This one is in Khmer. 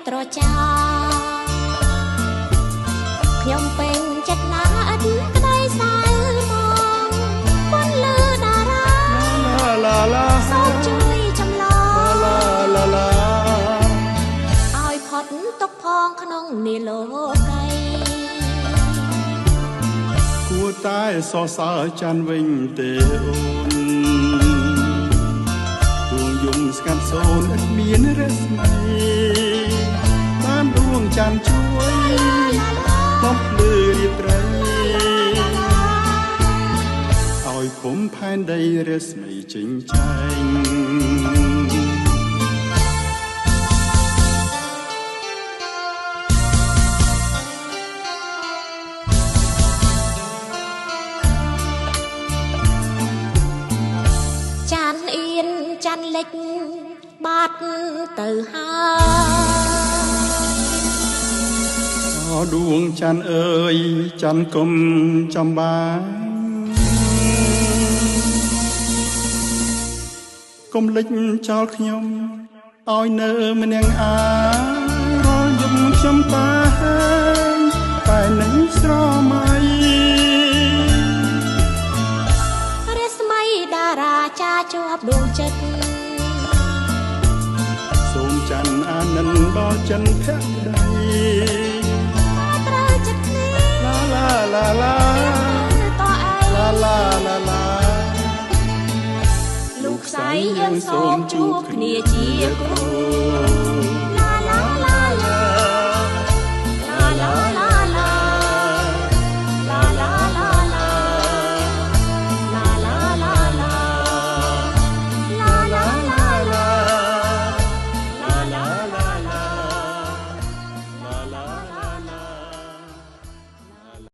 ត្រចាខ្ញុំពេញចិត្តណាស់អត់ក្តីសៅមកពន្លឺតារាឡាឡាសូមជួយចម្លងឡាឡាឲ្យផុតទុកផងក្នុងនាលោកីគួរតែសរសើរចាន់វិញទេអូនយំស្កាត់សូនឥតមានរស្មីបានដួងច័ន្ទជួយបំភ្លឺរាត្រីឲ្យភូមិផែនដីរស្មីចេញចែងចាន់អៀនចាន់លិចបាត់ទៅហើយដួងច័ន្ទអើយច័ន្ទគុំចំបានកុំលិចចោលខ្ញុំឲ្យនៅម្នាក់អារាល់យប់ខ្ញុំតែនឹងស្រមៃរស្មីតារាចាជាប់ដួងចិត្តសូមច័ន្ទអានន្ទបោចិនភក្តីត្រូវចិត្តគ្នាឡាឡាឡាឡាតឯងឡាឡាឡាឡាលោកស្រីយើងសូមជួបគ្នាជាគូ